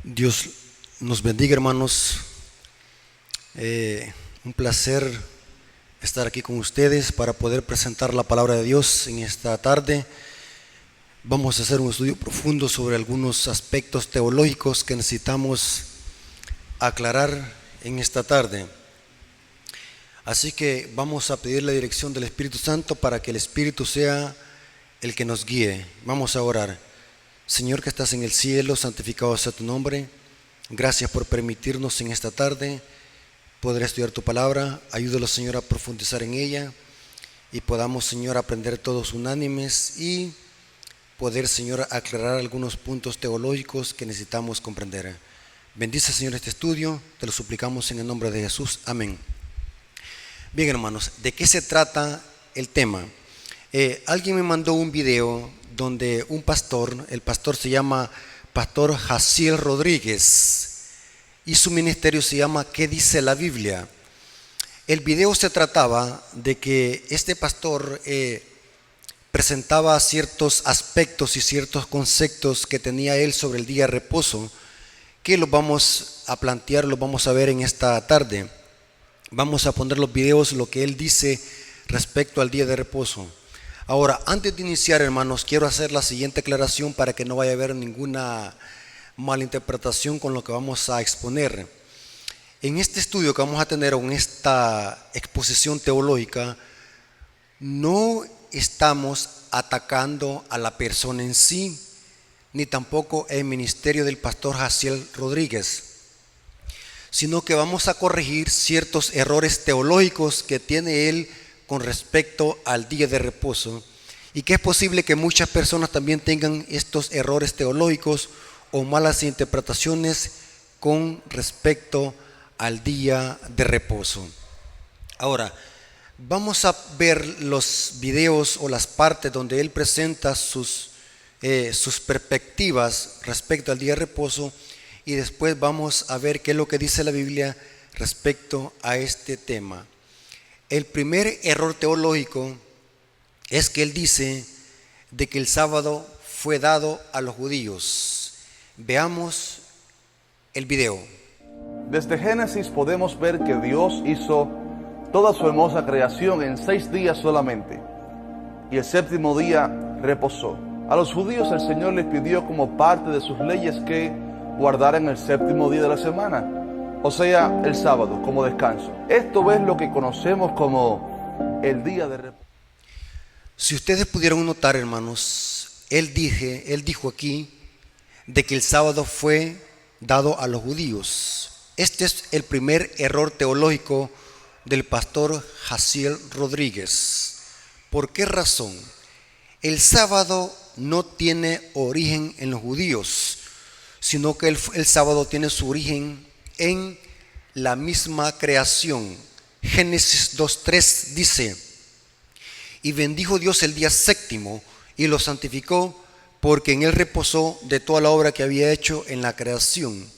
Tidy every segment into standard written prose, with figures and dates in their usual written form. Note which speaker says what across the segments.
Speaker 1: Dios nos bendiga, hermanos. Un placer estar aquí con ustedes para poder presentar la palabra de Dios en esta tarde. Vamos a hacer un estudio profundo sobre algunos aspectos teológicos que necesitamos aclarar en esta tarde. Así que vamos a pedir la dirección del Espíritu Santo para que el Espíritu sea el que nos guíe. Vamos a orar. Señor que estás en el cielo, santificado sea tu nombre. Gracias por permitirnos en esta tarde poder estudiar tu palabra. Ayúdanos, Señor, a profundizar en ella y podamos, Señor, aprender todos unánimes y poder, Señor, aclarar algunos puntos teológicos que necesitamos comprender. Bendice, Señor, este estudio. Te lo suplicamos en el nombre de Jesús. Amén. Bien, hermanos, ¿de qué se trata el tema? Alguien me mandó un video donde un pastor, el pastor se llama Pastor Jaciel Rodríguez, y su ministerio se llama ¿Qué dice la Biblia? El video se trataba de que este pastor presentaba ciertos aspectos y ciertos conceptos que tenía él sobre el día de reposo, que los vamos a plantear, los vamos a ver en esta tarde. Vamos a poner los videos, lo que él dice respecto al día de reposo. Ahora, antes de iniciar, hermanos, quiero hacer la siguiente aclaración para que no vaya a haber ninguna malinterpretación con lo que vamos a exponer. En este estudio que vamos a tener, en esta exposición teológica, no estamos atacando a la persona en sí, ni tampoco el ministerio del pastor Jaciel Rodríguez, sino que vamos a corregir ciertos errores teológicos que tiene él con respecto al día de reposo, y que es posible que muchas personas también tengan estos errores teológicos o malas interpretaciones con respecto al día de reposo. Ahora, vamos a ver los videos o las partes donde él presenta sus perspectivas respecto al día de reposo, y después vamos a ver qué es lo que dice la Biblia respecto a este tema. El primer error teológico es que él dice de que el sábado fue dado a los judíos. Veamos el video.
Speaker 2: Desde Génesis podemos ver que Dios hizo toda su hermosa creación en 6 días solamente, y el séptimo día reposó. A los judíos el Señor les pidió como parte de sus leyes que guardaran el séptimo día de la semana, o sea, el sábado, como descanso. Esto es lo que conocemos como el día de reposo.
Speaker 1: Si ustedes pudieron notar, hermanos, él dijo aquí de que el sábado fue dado a los judíos. Este es el primer error teológico del pastor Jaciel Rodríguez. ¿Por qué razón? El sábado no tiene origen en los judíos, sino que el sábado tiene su origen en la misma creación. Génesis 2:3 dice: y bendijo Dios el día séptimo y lo santificó, porque en él reposó de toda la obra que había hecho en la creación.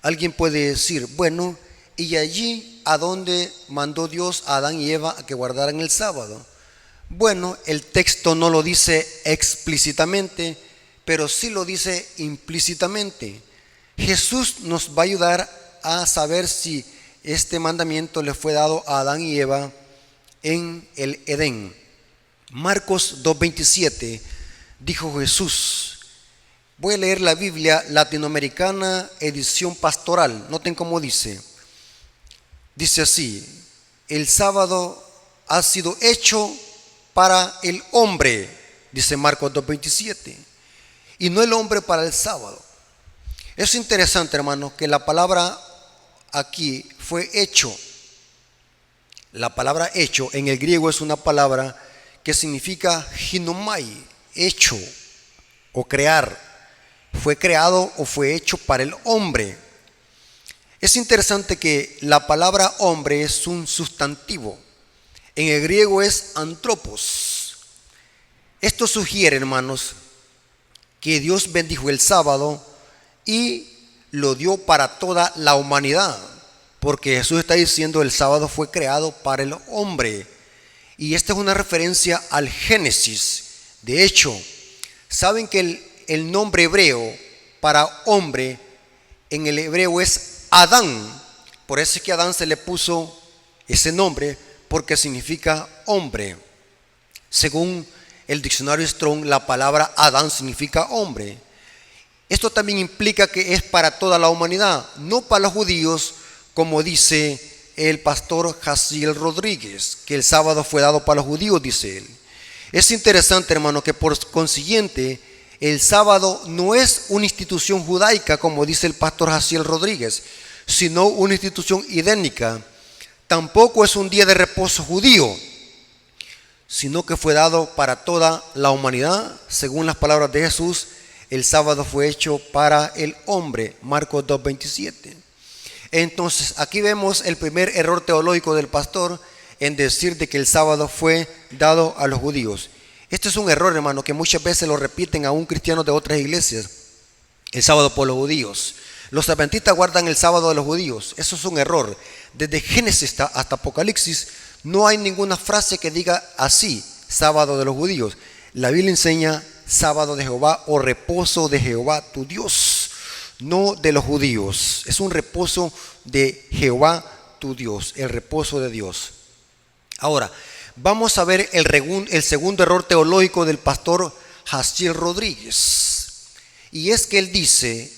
Speaker 1: Alguien puede decir, bueno, ¿y allí a dónde mandó Dios a Adán y Eva a que guardaran el sábado? Bueno, el texto no lo dice explícitamente, pero sí lo dice implícitamente. Jesús nos va a ayudar a saber si este mandamiento le fue dado a Adán y Eva en el Edén. Marcos 2:27 dijo Jesús. Voy a leer la Biblia latinoamericana, edición pastoral. Noten cómo dice. Dice así: el sábado ha sido hecho para el hombre, dice Marcos 2:27, y no el hombre para el sábado. Es interesante, hermano, que la palabra aquí fue hecho. La palabra hecho en el griego es una palabra que significa ginomai, hecho o crear. Fue creado o fue hecho para el hombre. Es interesante que la palabra hombre es un sustantivo. En el griego es antropos. Esto sugiere, hermanos, que Dios bendijo el sábado y lo dio para toda la humanidad, porque Jesús está diciendo el sábado fue creado para el hombre, y esta es una referencia al Génesis. De hecho, saben que el nombre hebreo para hombre en el hebreo es Adán. Por eso es que a Adán se le puso ese nombre, porque significa hombre. Según el diccionario Strong, la palabra Adán significa hombre. Esto también implica que es para toda la humanidad, no para los judíos, como dice el pastor Jaciel Rodríguez, que el sábado fue dado para los judíos, dice él. Es interesante, hermano, que por consiguiente el sábado no es una institución judaica, como dice el pastor Jaciel Rodríguez, sino una institución idéntica. Tampoco es un día de reposo judío, sino que fue dado para toda la humanidad. Según las palabras de Jesús, el sábado fue hecho para el hombre, Marcos 2:27. Entonces, aquí vemos el primer error teológico del pastor en decir de que el sábado fue dado a los judíos. Este es un error, hermano, que muchas veces lo repiten aún cristianos de otras iglesias. El sábado por los judíos. Los adventistas guardan el sábado de los judíos. Eso es un error. Desde Génesis hasta Apocalipsis no hay ninguna frase que diga así, sábado de los judíos. La Biblia enseña sábado de Jehová o reposo de Jehová tu Dios, no de los judíos. Es un reposo de Jehová tu Dios, el reposo de Dios. Ahora, vamos a ver el segundo error teológico del pastor Jaciel Rodríguez. Y es que él dice,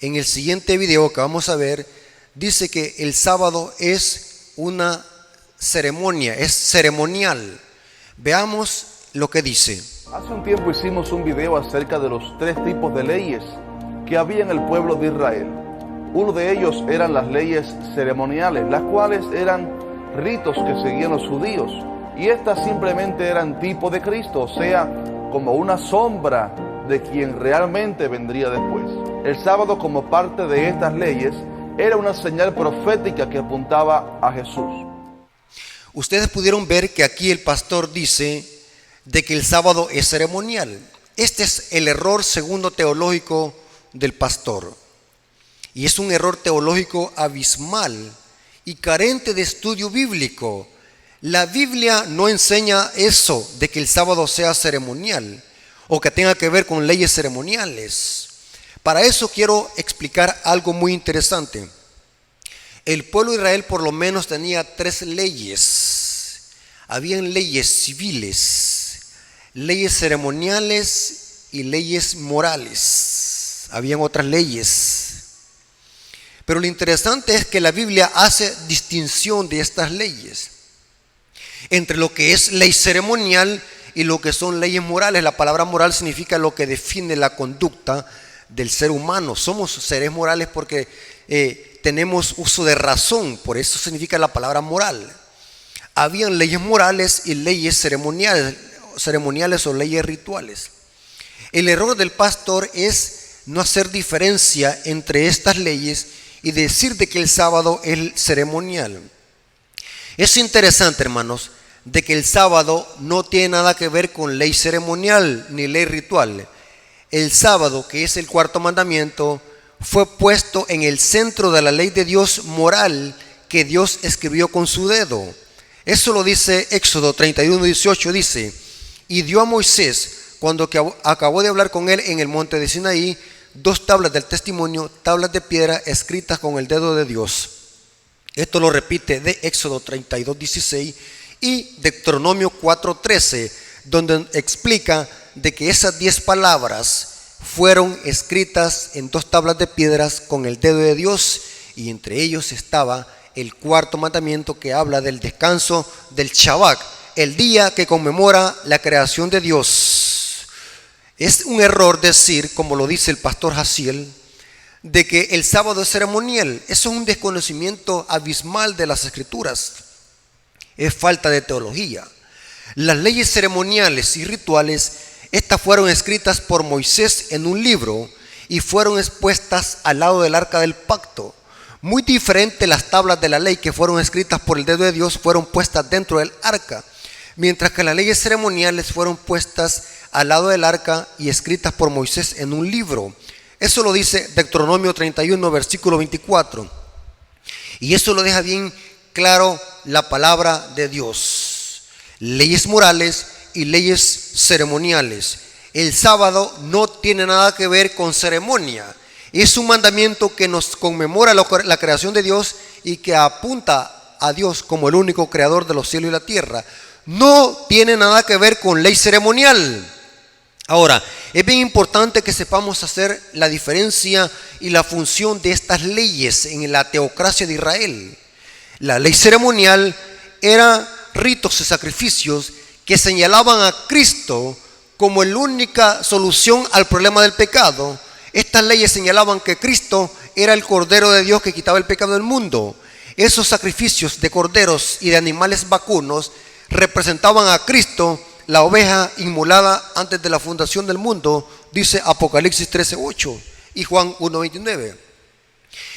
Speaker 1: en el siguiente video que vamos a ver, dice que el sábado es una ceremonia, es ceremonial. Veamos lo que dice.
Speaker 2: Hace un tiempo hicimos un video acerca de los 3 tipos de leyes que había en el pueblo de Israel. Uno de ellos eran las leyes ceremoniales, las cuales eran ritos que seguían los judíos, y estas simplemente eran tipo de Cristo, o sea, como una sombra de quien realmente vendría después. El sábado, como parte de estas leyes, era una señal profética que apuntaba a Jesús.
Speaker 1: Ustedes pudieron ver que aquí el pastor dice de que el sábado es ceremonial. Este es el error segundo teológico del pastor. Y es un error teológico abismal y carente de estudio bíblico. La Biblia no enseña eso de que el sábado sea ceremonial o que tenga que ver con leyes ceremoniales. Para eso quiero explicar algo muy interesante. El pueblo de Israel por lo menos tenía 3 leyes. Habían leyes civiles, leyes ceremoniales y leyes morales. Habían otras leyes. Pero lo interesante es que la Biblia hace distinción de estas leyes entre lo que es ley ceremonial y lo que son leyes morales. La palabra moral significa lo que define la conducta del ser humano. Somos seres morales porque tenemos uso de razón, por eso significa la palabra moral. Habían leyes morales y leyes ceremoniales o leyes rituales. El error del pastor es no hacer diferencia entre estas leyes y decir de que el sábado es ceremonial. Es interesante, hermanos, de que el sábado no tiene nada que ver con ley ceremonial ni ley ritual. El sábado, que es el 4º mandamiento, fue puesto en el centro de la ley de Dios moral que Dios escribió con su dedo. Eso lo dice Éxodo 31:18, dice: y dio a Moisés, cuando acabó de hablar con él en el monte de Sinaí, 2 tablas del testimonio, tablas de piedra escritas con el dedo de Dios. Esto lo repite de Éxodo 32:16 y Deuteronomio 4:13, donde explica de que esas 10 palabras fueron escritas en 2 tablas de piedras con el dedo de Dios, y entre ellos estaba el 4º mandamiento que habla del descanso del Shabbat, el día que conmemora la creación de Dios. Es un error decir, como lo dice el pastor Jaciel, de que el sábado es ceremonial. Eso es un desconocimiento abismal de las Escrituras. Es falta de teología. Las leyes ceremoniales y rituales, estas fueron escritas por Moisés en un libro y fueron expuestas al lado del arca del pacto. Muy diferente, las tablas de la ley que fueron escritas por el dedo de Dios fueron puestas dentro del arca, mientras que las leyes ceremoniales fueron puestas al lado del arca y escritas por Moisés en un libro. Eso lo dice Deuteronomio 31, versículo 24. Y eso lo deja bien claro la palabra de Dios. Leyes morales y leyes ceremoniales. El sábado no tiene nada que ver con ceremonia. Es un mandamiento que nos conmemora la creación de Dios y que apunta a Dios como el único creador de los cielos y la tierra. No tiene nada que ver con ley ceremonial. Ahora, es bien importante que sepamos hacer la diferencia y la función de estas leyes en la teocracia de Israel. La ley ceremonial era ritos y sacrificios que señalaban a Cristo como la única solución al problema del pecado. Estas leyes señalaban que Cristo era el Cordero de Dios que quitaba el pecado del mundo. Esos sacrificios de corderos y de animales vacunos representaban a Cristo, la oveja inmolada antes de la fundación del mundo, dice Apocalipsis 13:8 y Juan 1:29.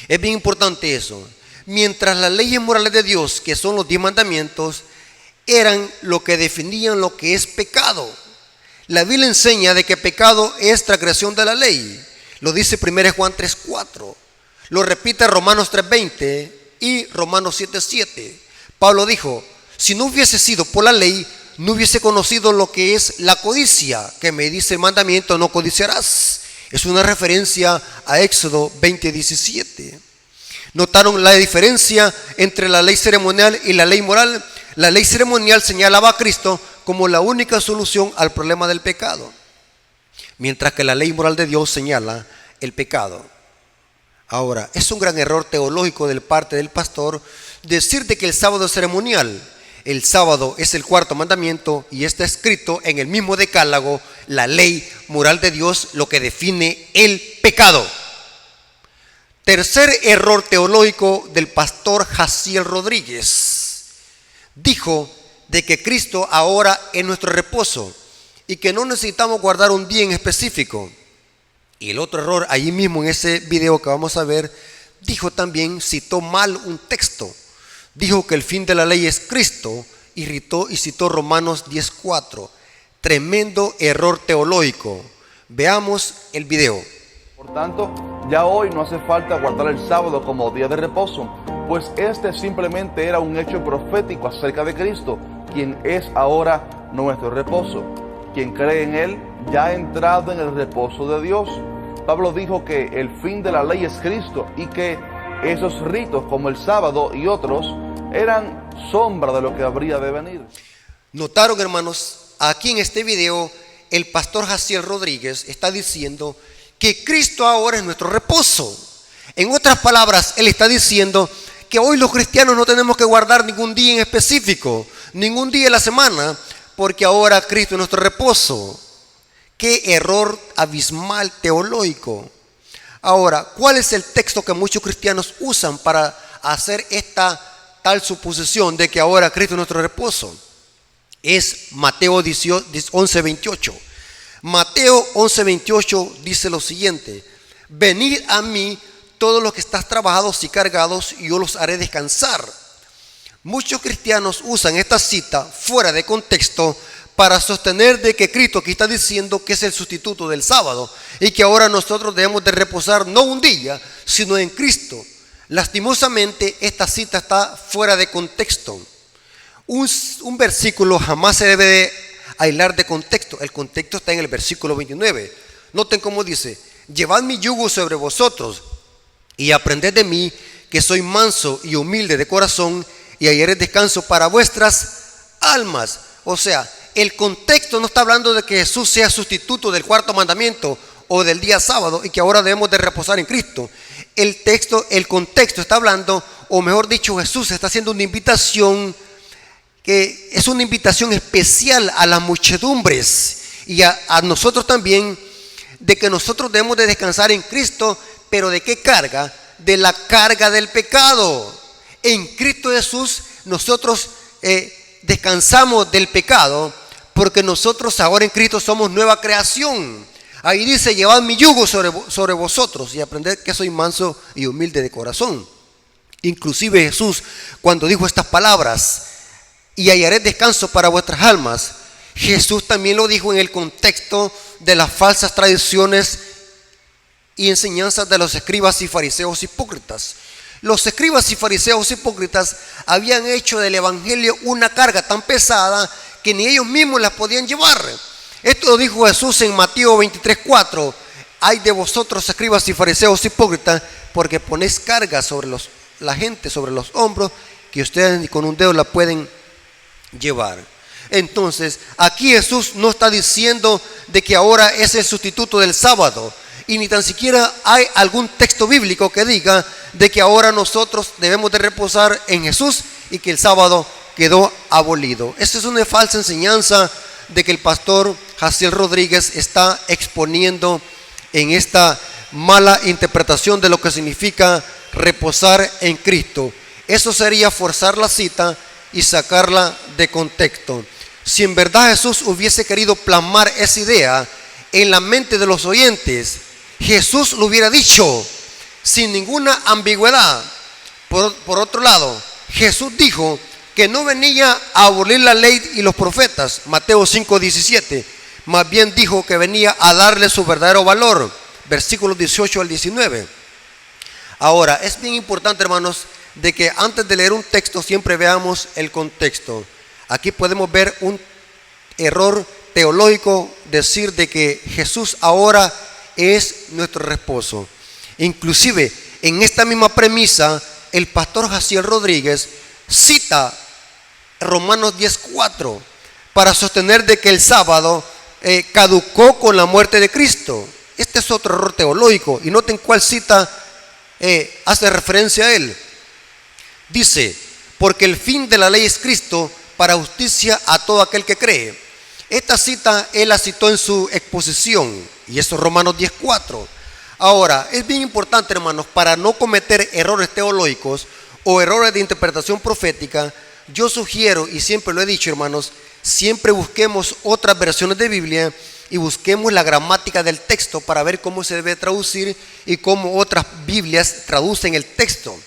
Speaker 1: Es bien importante eso. Mientras las leyes morales de Dios, que son los 10 mandamientos, eran lo que definían lo que es pecado. La Biblia enseña de que pecado es transgresión de la ley. Lo dice 1 Juan 3:4. Lo repite Romanos 3:20 y Romanos 7:7. Pablo dijo: si no hubiese sido por la ley, no hubiese conocido lo que es la codicia, que me dice el mandamiento: no codiciarás. Es una referencia a Éxodo 20:17. ¿Notaron la diferencia entre la ley ceremonial y la ley moral? La ley ceremonial señalaba a Cristo como la única solución al problema del pecado, mientras que la ley moral de Dios señala el pecado. Ahora, es un gran error teológico de parte del pastor decir de que el sábado es ceremonial. El sábado es el 4º mandamiento y está escrito en el mismo decálogo, la ley moral de Dios, lo que define el pecado. Tercer error teológico del pastor Jaciel Rodríguez. Dijo de que Cristo ahora es nuestro reposo y que no necesitamos guardar un día en específico. Y el otro error, allí mismo en ese video que vamos a ver, dijo también, citó mal un texto. Dijo que el fin de la ley es Cristo y citó Romanos 10:4. Tremendo error teológico. Veamos el video.
Speaker 2: Por tanto, ya hoy no hace falta guardar el sábado como día de reposo, pues este simplemente era un hecho profético acerca de Cristo, quien es ahora nuestro reposo. Quien cree en Él ya ha entrado en el reposo de Dios. Pablo dijo que el fin de la ley es Cristo y que esos ritos como el sábado y otros eran sombra de lo que habría de venir.
Speaker 1: Notaron, hermanos, aquí en este video el pastor Jaciel Rodríguez está diciendo que Cristo ahora es nuestro reposo. En otras palabras, él está diciendo que hoy los cristianos no tenemos que guardar ningún día en específico, ningún día de la semana, porque ahora Cristo es nuestro reposo. Qué error abismal teológico. Ahora, ¿cuál es el texto que muchos cristianos usan para hacer esta tal suposición de que ahora Cristo es nuestro reposo? Es Mateo 11:28. Mateo 11:28 dice lo siguiente: venid a mí todos los que están trabajados y cargados, y yo los haré descansar. Muchos cristianos usan esta cita fuera de contexto para sostener de que Cristo aquí está diciendo que es el sustituto del sábado y que ahora nosotros debemos de reposar no un día, sino en Cristo. Lastimosamente, esta cita está fuera de contexto. Un versículo jamás se debe de aislar de contexto. El contexto está en el versículo 29. Noten cómo dice: llevad mi yugo sobre vosotros y aprended de mí, que soy manso y humilde de corazón, y hallaréis descanso para vuestras almas. O sea, el contexto no está hablando de que Jesús sea sustituto del 4º mandamiento o del día sábado y que ahora debemos de reposar en Cristo. El contexto está hablando, o mejor dicho, Jesús está haciendo una invitación que es una invitación especial a las muchedumbres y a nosotros también, de que nosotros debemos de descansar en Cristo. ¿Pero de qué carga? De la carga del pecado. En Cristo Jesús nosotros descansamos del pecado, porque nosotros ahora en Cristo somos nueva creación. Ahí dice: llevad mi yugo sobre vosotros y aprended que soy manso y humilde de corazón. Inclusive Jesús, cuando dijo estas palabras, y hallaré descanso para vuestras almas, Jesús también lo dijo en el contexto de las falsas tradiciones y enseñanzas de los escribas y fariseos hipócritas. Los escribas y fariseos hipócritas habían hecho del evangelio una carga tan pesada que ni ellos mismos la podían llevar. Esto lo dijo Jesús en Mateo 23:4. hay de vosotros, escribas y fariseos hipócritas, porque ponéis carga sobre la gente, sobre los hombros, que ustedes ni con un dedo la pueden llevar. Entonces, aquí Jesús no está diciendo de que ahora es el sustituto del sábado, y ni tan siquiera hay algún texto bíblico que diga de que ahora nosotros debemos de reposar en Jesús y que el sábado quedó abolido. Esa es una falsa enseñanza de que el pastor Jaciel Rodríguez está exponiendo en esta mala interpretación de lo que significa reposar en Cristo. Eso sería forzar la cita y sacarla de contexto. Si en verdad Jesús hubiese querido plasmar esa idea en la mente de los oyentes, Jesús lo hubiera dicho sin ninguna ambigüedad. Por otro lado, Jesús dijo que no venía a abolir la ley y los profetas, Mateo 5:17, más bien dijo que venía a darle su verdadero valor, versículos 18 al 19. Ahora, es bien importante, hermanos, de que antes de leer un texto siempre veamos el contexto. Aquí podemos ver un error teológico, decir de que Jesús ahora es nuestro reposo. Inclusive en esta misma premisa el pastor Jaciel Rodríguez cita Romanos 10:4 para sostener de que el sábado caducó con la muerte de Cristo. Este es otro error teológico, y noten cuál cita hace referencia a él. Dice: porque el fin de la ley es Cristo para justicia a todo aquel que cree. Esta cita él la citó en su exposición, y eso es Romanos 10:4. Ahora, es bien importante, hermanos, para no cometer errores teológicos o errores de interpretación profética, yo sugiero, y siempre lo he dicho, hermanos, siempre busquemos otras versiones de Biblia y busquemos la gramática del texto para ver cómo se debe traducir y cómo otras Biblias traducen el texto.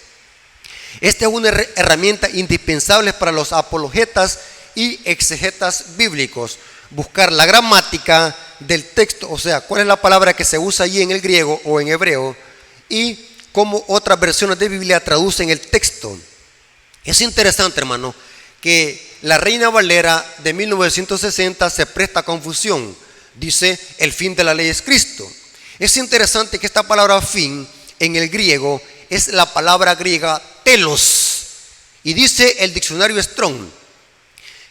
Speaker 1: Esta es una herramienta indispensable para los apologetas y exegetas bíblicos. Buscar la gramática del texto, o sea, cuál es la palabra que se usa allí en el griego o en hebreo, y cómo otras versiones de Biblia traducen el texto. Es interesante, hermano, que la Reina Valera de 1960 se presta a confusión. Dice: el fin de la ley es Cristo. Es interesante que esta palabra fin en el griego es la palabra griega telos, y dice el diccionario Strong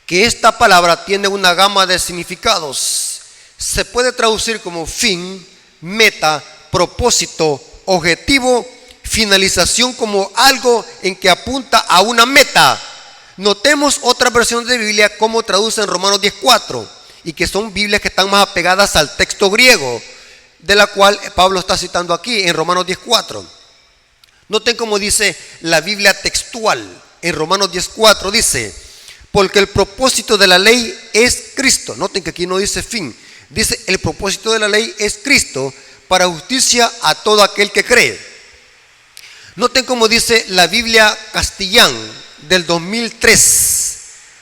Speaker 1: que esta palabra tiene una gama de significados. Se puede traducir como fin, meta, propósito, objetivo, finalización, como algo en que apunta a una meta. Notemos otras versiones de Biblia como traducen Romanos 10:4, y que son Biblias que están más apegadas al texto griego, de la cual Pablo está citando aquí en Romanos 10:4. Noten cómo dice la Biblia textual. En Romanos 10:4 dice: porque el propósito de la ley es Cristo. Noten que aquí no dice fin, dice el propósito de la ley es Cristo para justicia a todo aquel que cree. Noten cómo dice la Biblia Castellán del 2003.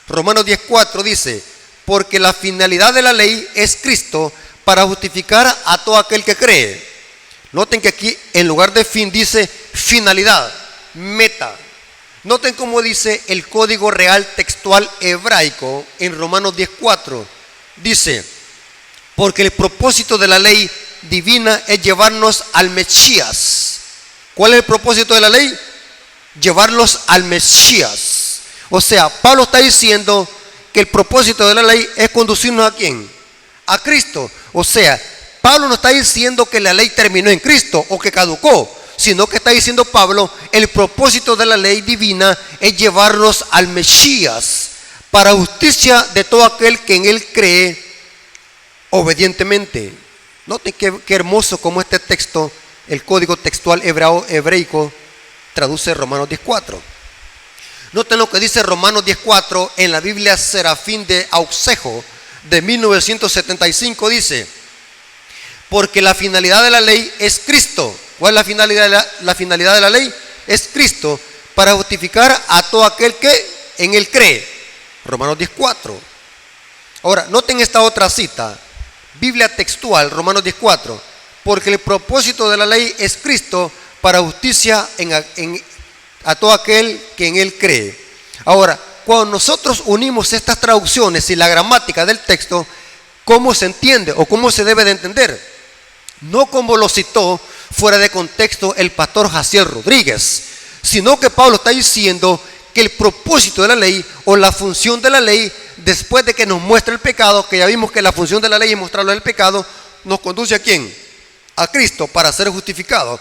Speaker 1: Romanos 10:4 dice: porque la finalidad de la ley es Cristo para justificar a todo aquel que cree. Noten que aquí en lugar de fin dice finalidad, meta. Noten cómo dice el código real textual hebraico en Romanos 10:4. Dice: porque el propósito de la ley divina es llevarnos al Mesías. ¿Cuál es el propósito de la ley? Llevarlos al Mesías. O sea, Pablo está diciendo que el propósito de la ley es conducirnos ¿a quién? A Cristo. O sea, Pablo no está diciendo que la ley terminó en Cristo o que caducó, sino que está diciendo Pablo: el propósito de la ley divina es llevarnos al Mesías para justicia de todo aquel que en él cree obedientemente. Noten qué hermoso como este texto, el código textual hebraico, traduce Romanos 10:4. Noten lo que dice Romanos 10:4 en la Biblia Serafín de Auxejo de 1975. Dice: porque la finalidad de la ley es Cristo. ¿Cuál es la finalidad? La finalidad de la ley es Cristo para justificar a todo aquel que en él cree. Romanos 10:4. Ahora, noten esta otra cita, Biblia textual, Romanos 10:4. Porque el propósito de la ley es Cristo para justicia a todo aquel que en él cree. Ahora, cuando nosotros unimos estas traducciones y la gramática del texto, ¿cómo se entiende o cómo se debe de entender? no como lo citó fuera de contexto el pastor Jaciel Rodríguez, sino que Pablo está diciendo que el propósito de la ley o la función de la ley, después de que nos muestra el pecado, que ya vimos que la función de la ley es mostrarlo el pecado, nos conduce ¿a quién? A Cristo, para ser justificado.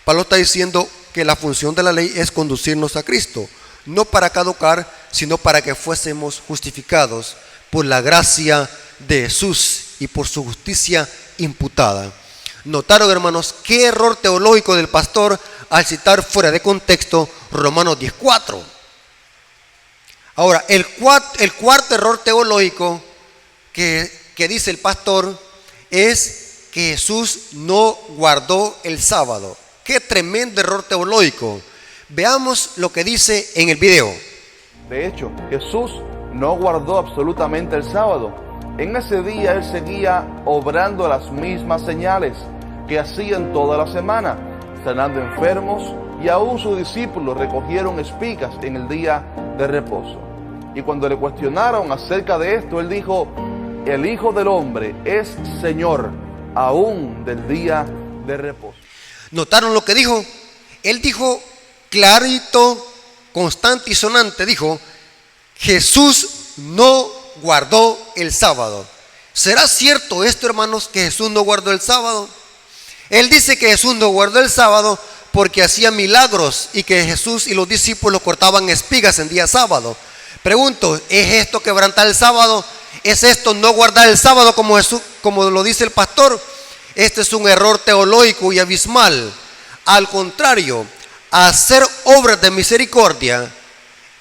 Speaker 1: Pablo está diciendo que la función de la ley es conducirnos a Cristo, no para caducar, sino para que fuésemos justificados por la gracia de Jesús y por su justicia imputada. Notaron, hermanos, qué error teológico del pastor al citar fuera de contexto Romanos 10:4. Ahora, el cuarto error teológico que dice el pastor es que Jesús no guardó el sábado. Qué tremendo error teológico. Veamos lo que dice en el video.
Speaker 2: De hecho, Jesús no guardó absolutamente el sábado. En ese día Él seguía obrando las mismas señales que hacían toda la semana, sanando enfermos, y aún sus discípulos recogieron espigas en el día de reposo. Y cuando le cuestionaron acerca de esto, Él dijo: el Hijo del Hombre es Señor aún del día de reposo.
Speaker 1: ¿Notaron lo que dijo? Él dijo clarito, constante y sonante, dijo: Jesús no guardó el sábado. ¿Será cierto esto, hermanos, que Jesús no guardó el sábado? Él dice que Jesús no guardó el sábado porque hacía milagros y que Jesús y los discípulos cortaban espigas en día sábado. Pregunto, ¿es esto quebrantar el sábado? ¿Es esto no guardar el sábado como Jesús, como lo dice el pastor? Este es un error teológico y abismal. Al contrario, hacer obras de misericordia,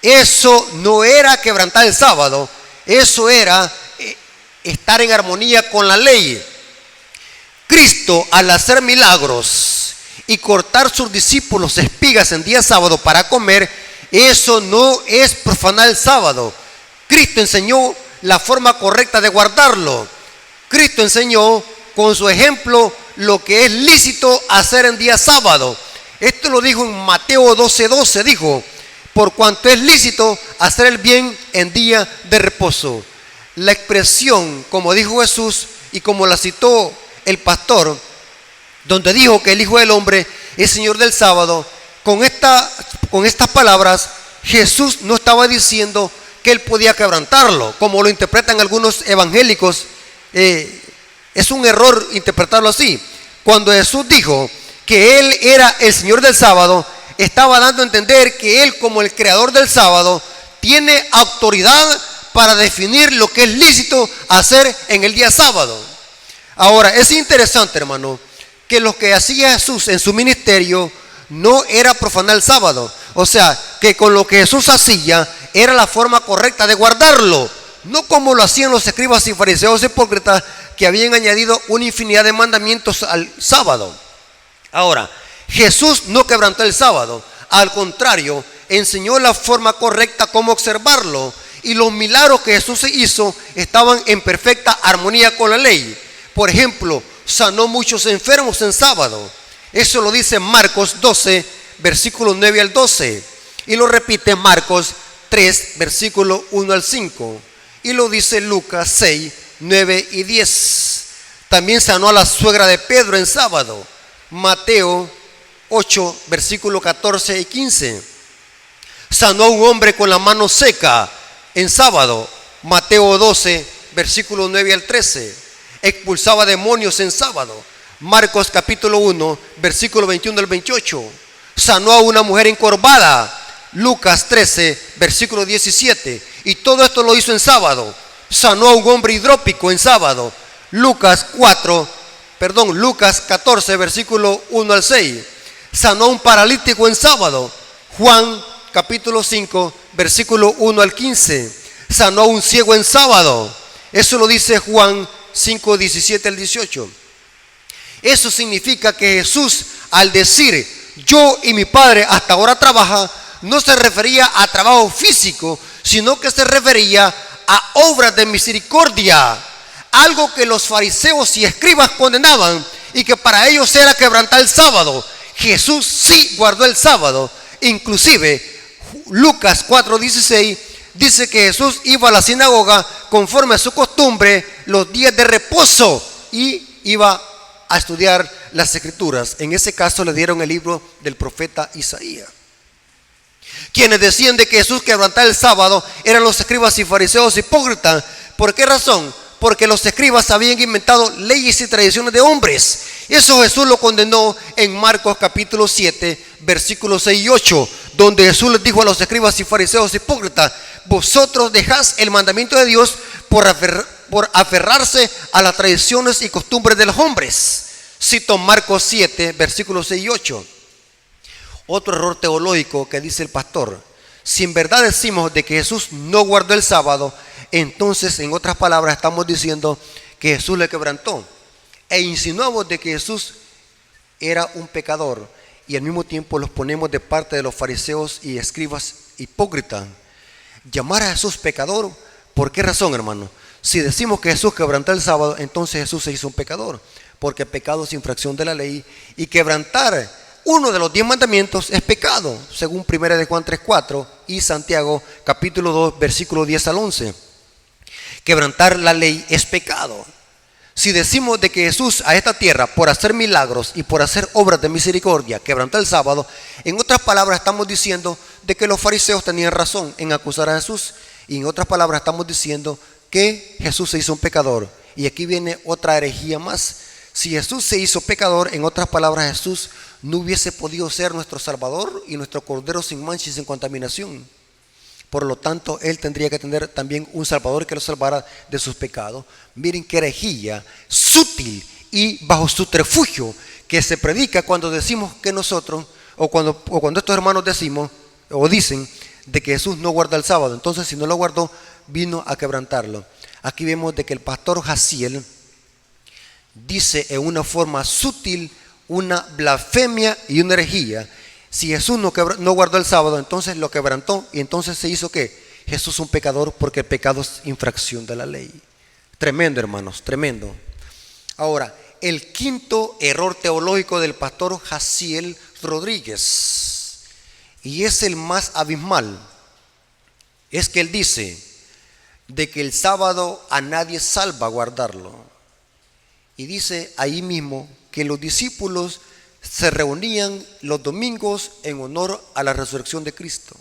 Speaker 1: eso no era quebrantar el sábado, eso era estar en armonía con la ley. Cristo, al hacer milagros y cortar sus discípulos espigas en día sábado para comer, eso no es profanar el sábado. Cristo enseñó la forma correcta de guardarlo. Cristo enseñó con su ejemplo lo que es lícito hacer en día sábado. Esto lo dijo en Mateo 12:12, dijo: por cuanto es lícito hacer el bien en día de reposo. La expresión, como dijo Jesús y como la citó el pastor, donde dijo que el Hijo del Hombre es Señor del sábado, con estas palabras Jesús no estaba diciendo que él podía quebrantarlo, como lo interpretan algunos evangélicos. Es un error interpretarlo así. Cuando Jesús dijo que Él era el Señor del sábado, estaba dando a entender que Él, como el creador del sábado, tiene autoridad para definir lo que es lícito hacer en el día sábado. Ahora, es interesante, hermano, que lo que hacía Jesús en su ministerio no era profanar el sábado. O sea, que con lo que Jesús hacía era la forma correcta de guardarlo, no como lo hacían los escribas y fariseos hipócritas, que habían añadido una infinidad de mandamientos al sábado. Ahora, Jesús no quebrantó el sábado, al contrario, enseñó la forma correcta cómo observarlo, y los milagros que Jesús hizo estaban en perfecta armonía con la ley. Por ejemplo, sanó muchos enfermos en sábado. Eso lo dice Marcos 12, versículos 9 al 12, y lo repite Marcos 3, versículo 1 al 5, y lo dice Lucas 6, 9 y 10. También sanó a la suegra de Pedro en sábado, Mateo 8, versículo 14 y 15. Sanó a un hombre con la mano seca en sábado, Mateo 12, versículo 9 al 13. Expulsaba demonios en sábado, Marcos capítulo 1, versículo 21 al 28. Sanó a una mujer encorvada, Lucas 13, versículo 17. Y todo esto lo hizo en sábado. Sanó a un hombre hidrópico en sábado, Lucas 14, versículo 1 al 6. Sanó a un paralítico en sábado, Juan capítulo 5, versículo 1 al 15. Sanó a un ciego en sábado. Eso lo dice Juan 5, 17 al 18. Eso significa que Jesús, al decir yo y mi Padre hasta ahora trabaja, no se refería a trabajo físico, sino que se refería a obras de misericordia, algo que los fariseos y escribas condenaban y que para ellos era quebrantar el sábado. Jesús sí guardó el sábado. Inclusive Lucas 4:16 dice que Jesús iba a la sinagoga conforme a su costumbre los días de reposo y iba a estudiar las Escrituras. En ese caso le dieron el libro del profeta Isaías. Quienes decían de que Jesús quebrantaba el sábado eran los escribas y fariseos hipócritas. ¿Por qué razón? Porque los escribas habían inventado leyes y tradiciones de hombres. Eso Jesús lo condenó en Marcos capítulo 7, versículos 6 y 8, donde Jesús les dijo a los escribas y fariseos hipócritas: vosotros dejáis el mandamiento de Dios por aferrarse a las tradiciones y costumbres de los hombres. Cito Marcos 7, versículos 6 y 8. Otro error teológico que dice el pastor: si en verdad decimos de que Jesús no guardó el sábado, entonces en otras palabras estamos diciendo que Jesús le quebrantó, e insinuamos de que Jesús era un pecador, y al mismo tiempo los ponemos de parte de los fariseos y escribas hipócritas. Llamar a Jesús pecador, ¿por qué razón, hermano? Si decimos que Jesús quebrantó el sábado, entonces Jesús se hizo un pecador, porque pecado es infracción de la ley, y quebrantar uno de los 10 mandamientos es pecado, según 1 de Juan 3:4 y Santiago capítulo 2, versículo 10 al 11. Quebrantar la ley es pecado. Si decimos de que Jesús a esta tierra, por hacer milagros y por hacer obras de misericordia, quebrantó el sábado, en otras palabras estamos diciendo de que los fariseos tenían razón en acusar a Jesús, y en otras palabras estamos diciendo que Jesús se hizo un pecador. Y aquí viene otra herejía más. Si Jesús se hizo pecador, en otras palabras, Jesús no hubiese podido ser nuestro Salvador y nuestro Cordero sin mancha y sin contaminación. Por lo tanto, Él tendría que tener también un Salvador que lo salvara de sus pecados. Miren qué herejía sutil y bajo subterfugio que se predica cuando decimos que nosotros, o cuando estos hermanos decimos o dicen de que Jesús no guarda el sábado. Entonces, si no lo guardó, vino a quebrantarlo. Aquí vemos de que el pastor Jaciel dice en una forma sutil una blasfemia y una herejía. Si Jesús no guardó el sábado, entonces lo quebrantó, y entonces se hizo ¿qué? Jesús un pecador, porque el pecado es infracción de la ley. Tremendo, hermanos, tremendo. Ahora, el quinto error teológico del pastor Jaciel Rodríguez, y es el más abismal, es que él dice de que el sábado a nadie salva guardarlo. Y dice ahí mismo que los discípulos se reunían los domingos en honor a la resurrección de Cristo.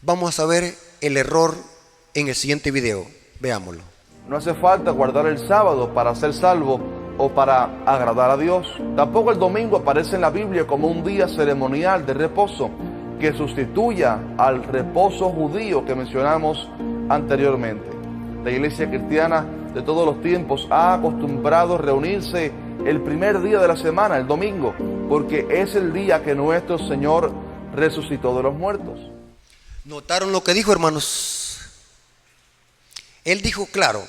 Speaker 1: Vamos a ver el error en el siguiente video. Veámoslo.
Speaker 2: No hace falta guardar el sábado para ser salvo o para agradar a Dios. Tampoco el domingo aparece en la Biblia como un día ceremonial de reposo que sustituya al reposo judío que mencionamos anteriormente. La iglesia cristiana de todos los tiempos ha acostumbrado a reunirse el primer día de la semana, el domingo, porque es el día que nuestro Señor resucitó de los muertos.
Speaker 1: ¿Notaron lo que dijo, hermanos? Él dijo claro,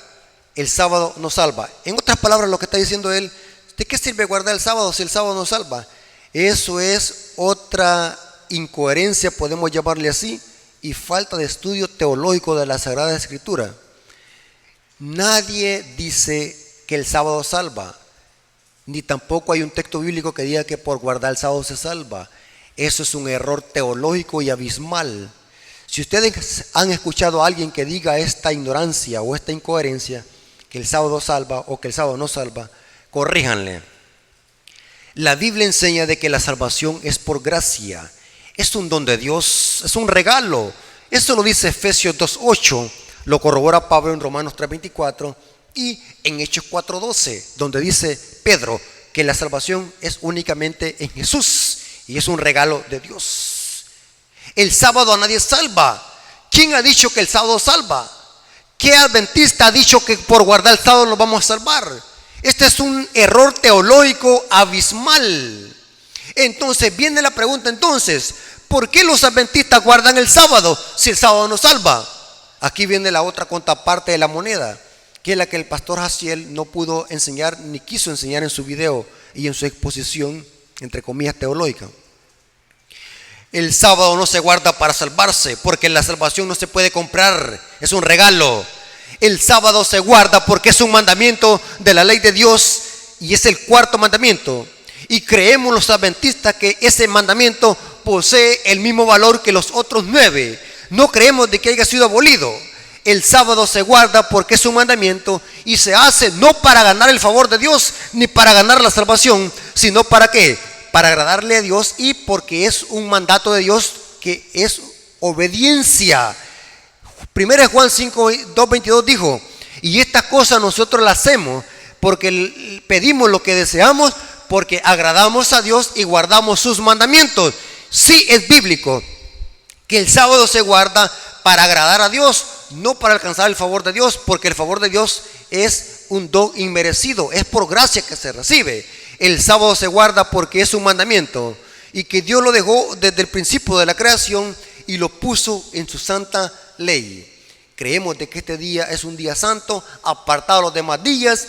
Speaker 1: el sábado no salva. En otras palabras, lo que está diciendo él, ¿de qué sirve guardar el sábado si el sábado no salva? Eso es otra incoherencia, podemos llamarle así, y falta de estudio teológico de la Sagrada Escritura. Nadie dice que el sábado salva, ni tampoco hay un texto bíblico que diga que por guardar el sábado se salva. Eso es un error teológico y abismal. Si ustedes han escuchado a alguien que diga esta ignorancia o esta incoherencia, que el sábado salva o que el sábado no salva, corríjanle. La Biblia enseña de que la salvación es por gracia, es un don de Dios, es un regalo. Eso lo dice Efesios 2:8, lo corrobora Pablo en Romanos 3:24 y en Hechos 4:12, donde dice Pedro que la salvación es únicamente en Jesús y es un regalo de Dios. El sábado a nadie salva. ¿Quién ha dicho que el sábado salva? ¿Qué adventista ha dicho que por guardar el sábado nos vamos a salvar? Este es un error teológico abismal. Entonces viene la pregunta, entonces, ¿por qué los adventistas guardan el sábado si el sábado no salva? Aquí viene la otra contraparte de la moneda, que es la que el pastor Jaciel no pudo enseñar ni quiso enseñar en su video y en su exposición, entre comillas, teológica. El sábado no se guarda para salvarse, porque la salvación no se puede comprar, es un regalo. El sábado se guarda porque es un mandamiento de la ley de Dios y es el cuarto mandamiento. Y creemos los adventistas que ese mandamiento posee el mismo valor que los otros 9. No creemos de que haya sido abolido. el sábado se guarda porque es un mandamiento y se hace no para ganar el favor de Dios ni para ganar la salvación, sino para ¿qué? Para agradarle a Dios y porque es un mandato de Dios que es obediencia. 1 Juan 5, 2:22 dijo: y estas cosas nosotros las hacemos porque pedimos lo que deseamos, porque agradamos a Dios y guardamos sus mandamientos. Sí, es bíblico que el sábado se guarda para agradar a Dios, no para alcanzar el favor de Dios, porque el favor de Dios es un don inmerecido, es por gracia que se recibe. El sábado se guarda porque es un mandamiento y que Dios lo dejó desde el principio de la creación y lo puso en su santa ley. Creemos de que este día es un día santo, apartado de los demás días,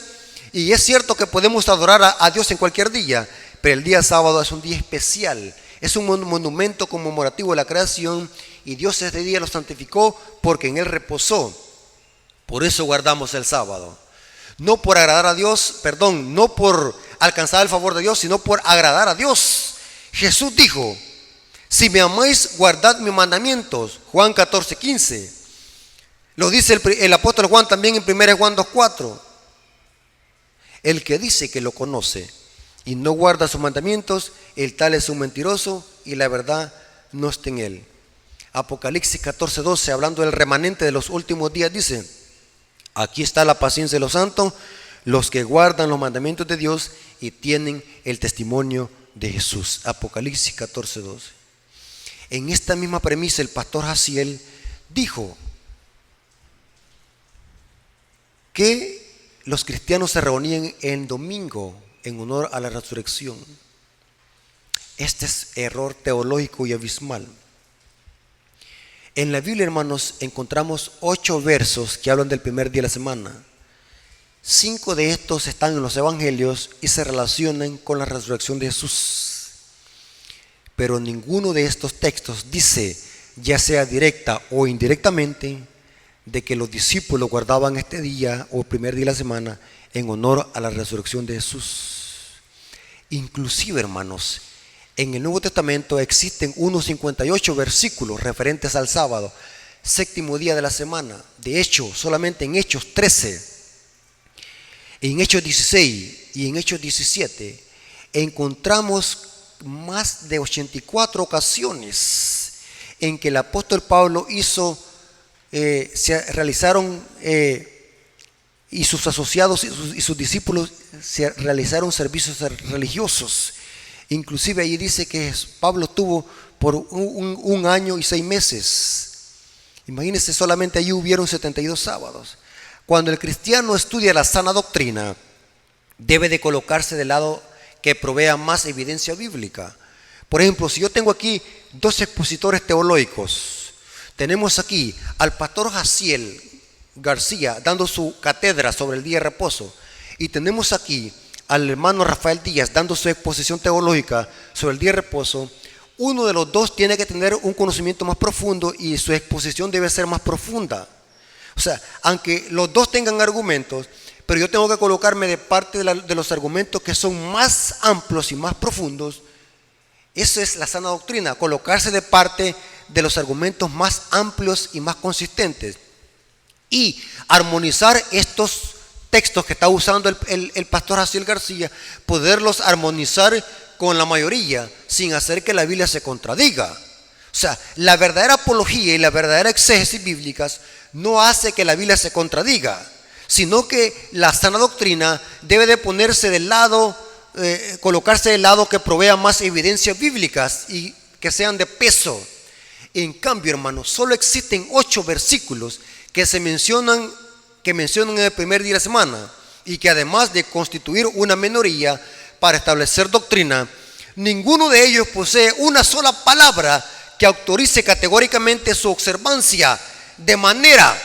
Speaker 1: y es cierto que podemos adorar a Dios en cualquier día, pero el día sábado es un día especial, es un monumento conmemorativo de la creación, y Dios este día lo santificó porque en él reposó. Por eso guardamos el sábado, no por agradar a Dios, no por alcanzar el favor de Dios, sino por agradar a Dios. Jesús dijo: si me amáis, guardad mis mandamientos. Juan 14:15. Lo dice el apóstol Juan también en 1 Juan 2:4. El que dice que lo conoce y no guarda sus mandamientos, el tal es un mentiroso y la verdad no está en él. Apocalipsis 14:12, hablando del remanente de los últimos días, dice: aquí está la paciencia de los santos, los que guardan los mandamientos de Dios y tienen el testimonio de Jesús. Apocalipsis 14:12. En esta misma premisa el pastor Jaciel dijo que los cristianos se reunían en domingo en honor a la resurrección. Este es error teológico y abismal. En la Biblia, hermanos, encontramos 8 versos que hablan del primer día de la semana. 5 de estos están en los evangelios y se relacionan con la resurrección de Jesús. Pero ninguno de estos textos dice, ya sea directa o indirectamente, de que los discípulos guardaban este día o el primer día de la semana en honor a la resurrección de Jesús. Inclusive, hermanos, en el Nuevo Testamento existen unos 58 versículos referentes al sábado, séptimo día de la semana. De hecho, solamente en Hechos 13, en Hechos 16 y en Hechos 17 encontramos más de 84 ocasiones en que el apóstol Pablo se realizaron y sus asociados y sus discípulos se realizaron servicios religiosos. Inclusive ahí dice que Pablo estuvo por un año y 6 meses. Imagínense, solamente allí hubieron 72 sábados. Cuando el cristiano estudia la sana doctrina, debe de colocarse del lado que provea más evidencia bíblica. Por ejemplo, si yo tengo aquí 2 expositores teológicos, tenemos aquí al pastor Jaciel García dando su cátedra sobre el día de reposo, y tenemos aquí al hermano Rafael Díaz dando su exposición teológica sobre el día de reposo. Uno de los dos tiene que tener un conocimiento más profundo y su exposición debe ser más profunda. O sea, aunque los dos tengan argumentos, pero yo tengo que colocarme de parte de los argumentos que son más amplios y más profundos. Eso es la sana doctrina, colocarse de parte de los argumentos más amplios y más consistentes y armonizar estos textos que está usando el pastor Jaciel García, poderlos armonizar con la mayoría sin hacer que la Biblia se contradiga. O sea, la verdadera apología y la verdadera exégesis bíblicas no hace que la Biblia se contradiga, sino que la sana doctrina debe de ponerse del lado, colocarse del lado que provea más evidencias bíblicas y que sean de peso. En cambio, hermanos, solo existen 8 versículos que mencionan en el primer día de la semana, y que además de constituir una minoría para establecer doctrina, ninguno de ellos posee una sola palabra que autorice categóricamente su observancia, de manera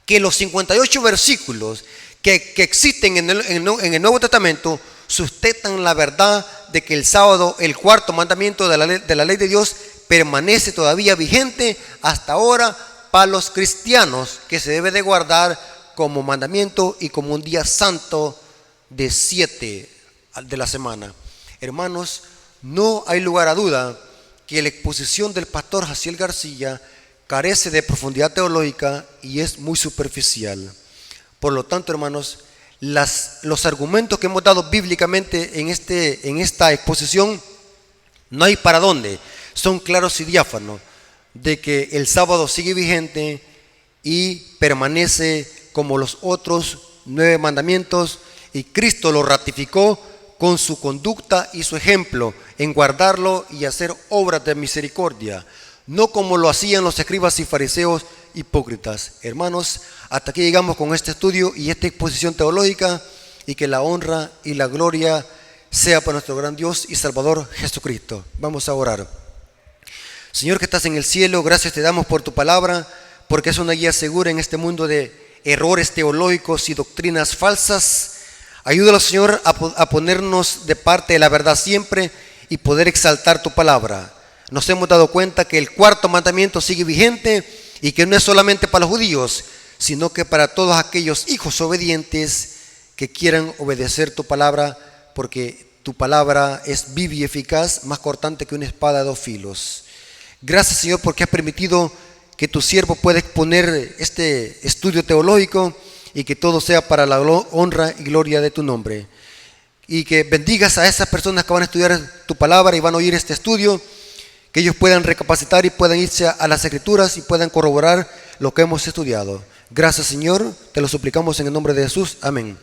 Speaker 1: que los 58 versículos que existen en el Nuevo Testamento sustentan la verdad de que el sábado, el cuarto mandamiento de la ley de Dios, permanece todavía vigente hasta ahora para los cristianos, que se debe de guardar como mandamiento y como un día santo de 7 de la semana. Hermanos, no hay lugar a duda que la exposición del pastor Jaciel García carece de profundidad teológica y es muy superficial. Por lo tanto, hermanos, los argumentos que hemos dado bíblicamente en esta exposición, no hay para dónde, son claros y diáfanos, de que el sábado sigue vigente y permanece como los otros 9 mandamientos, y Cristo lo ratificó con su conducta y su ejemplo en guardarlo y hacer obras de misericordia, no como lo hacían los escribas y fariseos hipócritas. Hermanos, hasta aquí llegamos con este estudio y esta exposición teológica, y que la honra y la gloria sea para nuestro gran Dios y Salvador Jesucristo. Vamos a orar. Señor que estás en el cielo, gracias te damos por tu palabra, porque es una guía segura en este mundo de errores teológicos y doctrinas falsas. Ayúdanos, Señor, a ponernos de parte de la verdad siempre y poder exaltar tu palabra. Nos hemos dado cuenta que el 4º mandamiento sigue vigente y que no es solamente para los judíos, sino que para todos aquellos hijos obedientes que quieran obedecer tu palabra, porque tu palabra es viva y eficaz, más cortante que una espada de 2 filos. Gracias, Señor, porque has permitido que tu siervo pueda exponer este estudio teológico y que todo sea para la honra y gloria de tu nombre. Y que bendigas a esas personas que van a estudiar tu palabra y van a oír este estudio, que ellos puedan recapacitar y puedan irse a las Escrituras y puedan corroborar lo que hemos estudiado. Gracias, Señor, te lo suplicamos en el nombre de Jesús. Amén.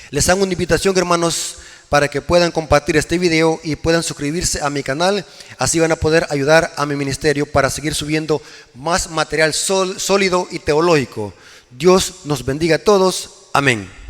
Speaker 1: Les hago una invitación, hermanos, para que puedan compartir este video y puedan suscribirse a mi canal. Así van a poder ayudar a mi ministerio para seguir subiendo más material sólido y teológico. Dios nos bendiga a todos. Amén.